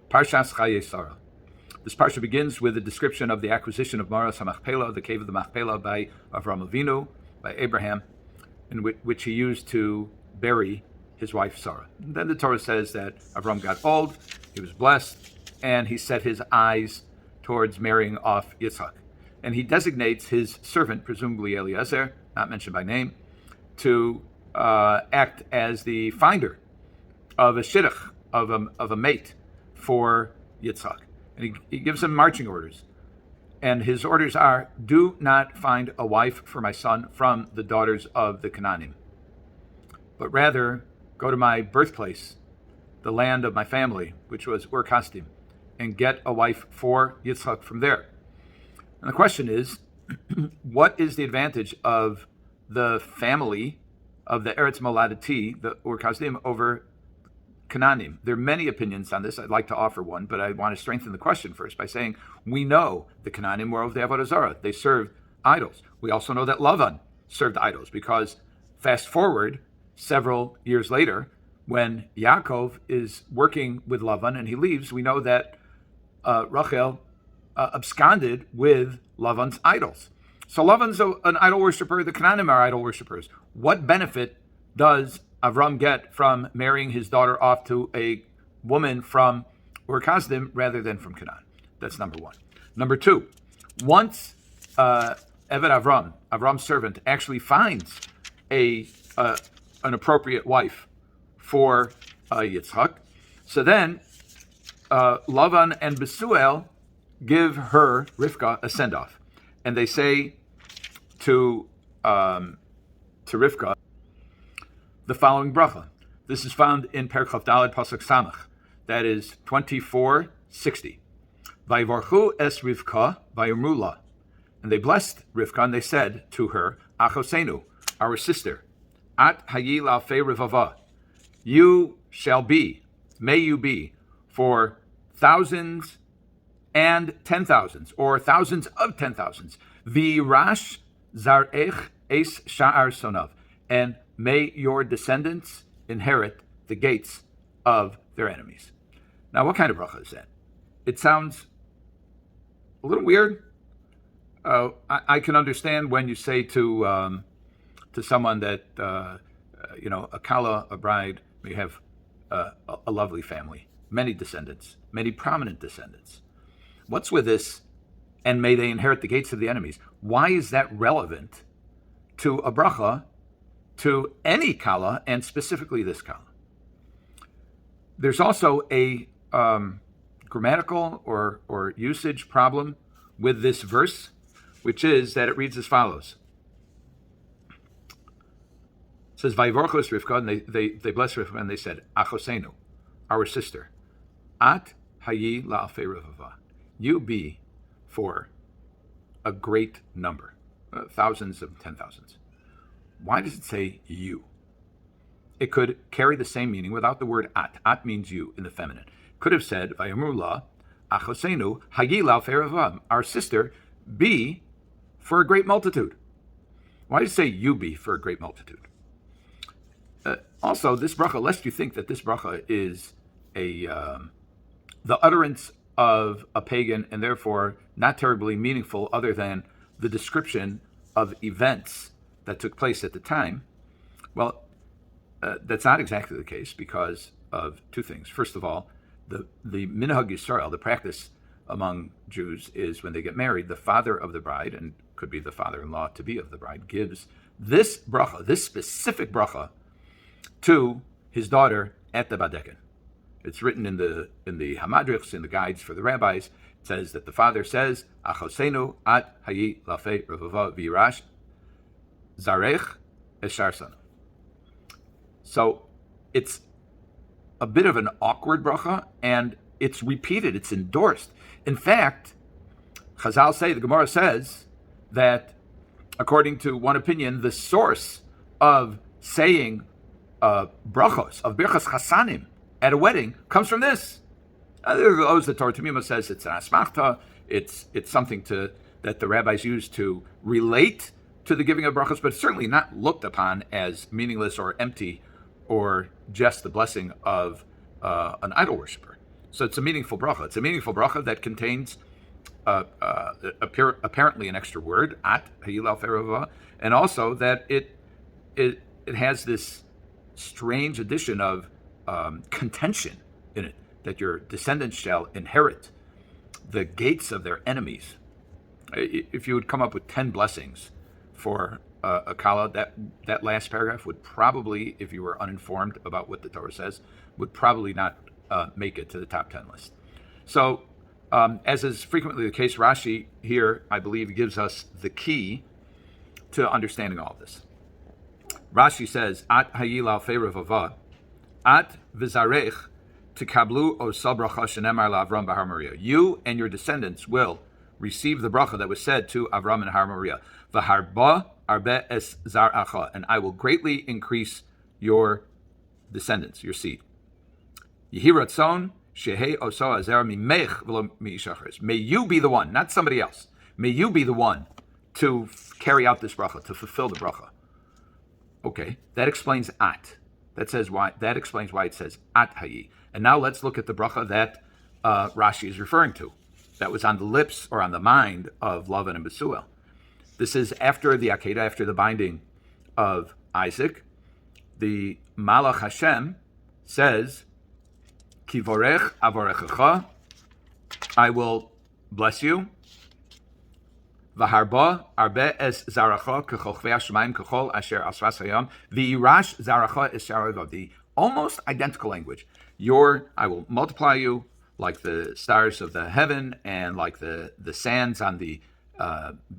Parshas Chayei Sarah. This parsha begins with a description of the acquisition of Maras HaMachpelah, the cave of the Machpelah, by Avram Avinu, by Abraham, in which he used to bury his wife Sarah. And then the Torah says that Avram got old, he was blessed, and he set his eyes towards marrying off Yitzchak. And he designates his servant, presumably Eliezer, not mentioned by name, to act as the finder of a shidduch, of a mate for Yitzchak. And he gives him marching orders. And his orders are, do not find a wife for my son from the daughters of the Canaanim, but rather go to my birthplace, the land of my family, which was Casdim, and get a wife for Yitzchak from there. And the question is, what is the advantage of the family of the Eretz Moladati, the Casdim, over Canaanim? There are many opinions on this. I'd like to offer one, but I want to strengthen the question first by saying we know the Canaanim were of the Avodah Zarah. They served idols. We also know that Lavan served idols, because fast forward several years later, when Yaakov is working with Lavan and he leaves, we know that Rachel absconded with Lavan's idols. So Lavan's an idol worshiper, the Canaanim are idol worshippers. What benefit does Avram get from marrying his daughter off to a woman from Casdim rather than from Canaan? That's number one. Number two, once Eved Avram, Avram's servant, actually finds an appropriate wife for Yitzchak, so then Lavan and Besuel give her, Rivka, a send-off. And they say to Rivka the following bracha. This is found in Perchav Daled Pasuk Samach. That is 24:60. Vayivarchu es Rivka vayomru la. And they blessed Rivka and they said to her, Achosenu, our sister, At hayi la'alfei revava. You shall be, may you be, for thousands and 10,000s, or thousands of 10,000s. V'irash zarech es sha'ar sonav. And may your descendants inherit the gates of their enemies. Now, what kind of bracha is that? It sounds a little weird. I can understand when you say to someone that, a kala, a bride, may have a lovely family, many descendants, many prominent descendants. What's with this, and may they inherit the gates of the enemies? Why is that relevant to a bracha, to any kala, and specifically this kala? There's also a grammatical or usage problem with this verse, which is that it reads as follows. It says, Vayivorchos Rivka, and they blessed Rivka, and they said, Achosenu, our sister, At hayi la'alfei revava. You be for a great number, thousands of 10,000s. Why does it say you? It could carry the same meaning without the word at. At means you in the feminine. Could have said, Vayomru la, Achosenu, hayi la'alfei revava. Our sister, be for a great multitude. Why does it say you be for a great multitude? Also, this bracha, lest you think that this bracha is the utterance of a pagan and therefore not terribly meaningful other than the description of events that took place at the time. Well, that's not exactly the case because of two things. First of all, the minhag Yisrael, the practice among Jews, is when they get married, the father of the bride, and could be the father-in-law to be of the bride, gives this bracha, this specific bracha, to his daughter at the Badeken. It's written in the Hamadrichs, in the guides for the rabbis. It says that the father says, Achosenu at hayi la'alfei revava v'irash zarech eshar sana. So it's a bit of an awkward bracha, and it's repeated, it's endorsed. In fact, Chazal say, the Gemara says, that according to one opinion, the source of saying brachos, of birchas chasanim, at a wedding, comes from this. There are those that Torah Tamima says it's an asmachta, it's something that the rabbis use to relate to the giving of brachos, but certainly not looked upon as meaningless or empty or just the blessing of an idol worshiper. So it's a meaningful bracha. It's a meaningful bracha that contains apparently an extra word, at hayilal ferova, and also that it has this strange addition of contention in it, that your descendants shall inherit the gates of their enemies. If you would come up with 10 blessings for a kala, that last paragraph would probably, if you were uninformed about what the Torah says, would probably not make it to the top 10 list. So, as is frequently the case, Rashi here, I believe, gives us the key to understanding all of this. Rashi says, At hayilal fe'revava, at v'zarech tikablu osa bracha shenemar la'Avram b'Har Moriah. You and your descendants will receive the bracha that was said to Avram in Har Moriah. V'harba arbe es zar'acha, and I will greatly increase your descendants, your seed. Yehi ratzon shehei osa azer mimech v'lo mi'ishachres. May you be the one, not somebody else. May you be the one to carry out this bracha, to fulfill the bracha. Okay, that explains at. That explains why it says at hayi. And now let's look at the bracha that Rashi is referring to, that was on the lips or on the mind of Lavan and Bethuel. This is after the Akedah, after the binding of Isaac. The Malach Hashem says, Kivorech avorechecha, I will bless you. V'harba arbe es zaracha k'chochvei hashemaim k'chol asher asras hayam v'irash zaracha es sharav. The almost identical language. I will multiply you like the stars of the heaven and like the sands on the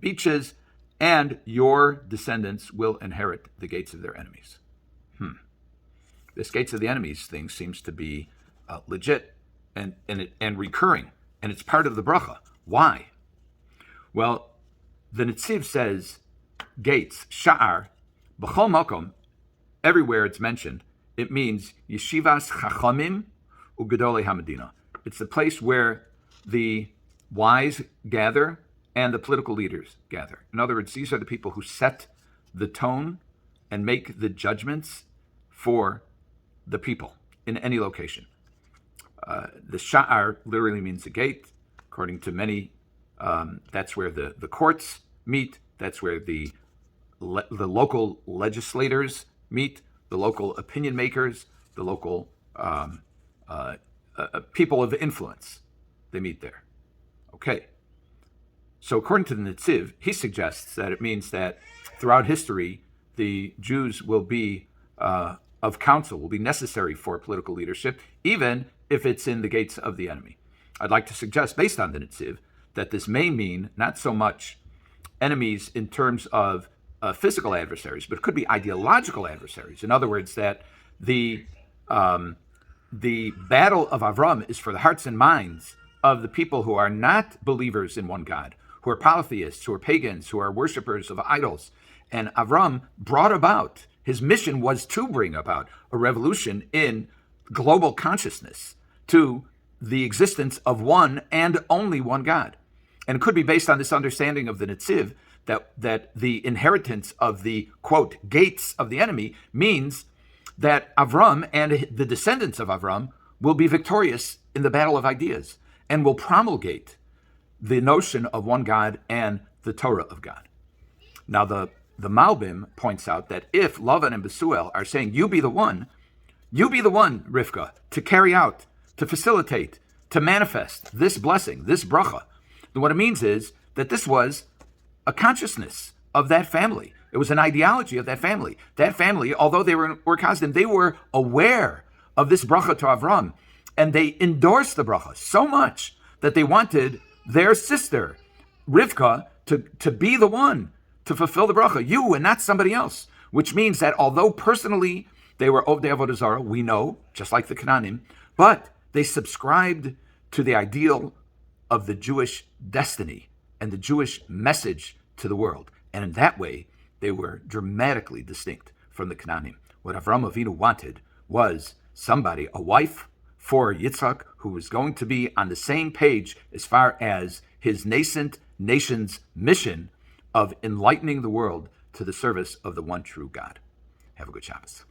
beaches, and your descendants will inherit the gates of their enemies. This gates of the enemies thing seems to be legit and recurring, and it's part of the bracha. Why? Well, the Netziv says gates, sha'ar, b'chol makom, everywhere it's mentioned, it means yeshivas chachamim u'gedolei hamadina. It's the place where the wise gather and the political leaders gather. In other words, these are the people who set the tone and make the judgments for the people in any location. The sha'ar literally means the gate. According to many, that's where the courts meet. That's where the local legislators meet, the local opinion makers, the local people of influence. They meet there. Okay. So according to the Netziv, he suggests that it means that throughout history, the Jews will be of counsel, will be necessary for political leadership, even if it's in the gates of the enemy. I'd like to suggest, based on the Netziv, that this may mean not so much enemies in terms of physical adversaries, but it could be ideological adversaries. In other words, that the battle of Avram is for the hearts and minds of the people who are not believers in one God, who are polytheists, who are pagans, who are worshipers of idols. And Avram brought about, his mission was to bring about a revolution in global consciousness to the existence of one and only one God. And it could be based on this understanding of the Netziv that the inheritance of the, quote, gates of the enemy means that Avram and the descendants of Avram will be victorious in the battle of ideas and will promulgate the notion of one God and the Torah of God. Now, the Malbim points out that if Lavan and Bethuel are saying, you be the one, Rivka, to carry out, to facilitate, to manifest this blessing, this bracha, then what it means is that this was a consciousness of that family. It was an ideology of that family. That family, although they were Casdim, they were aware of this bracha to Avram, and they endorsed the bracha so much that they wanted their sister, Rivka, to be the one to fulfill the bracha, you and not somebody else, which means that although personally they were Ovdei Avodah Zarah, we know, just like the Canaanim, but they subscribed to the ideal of the Jewish destiny and the Jewish message to the world. And in that way, they were dramatically distinct from the Canaanim. What Avraham Avinu wanted was somebody, a wife for Yitzhak, who was going to be on the same page as far as his nascent nation's mission of enlightening the world to the service of the one true God. Have a good Shabbos.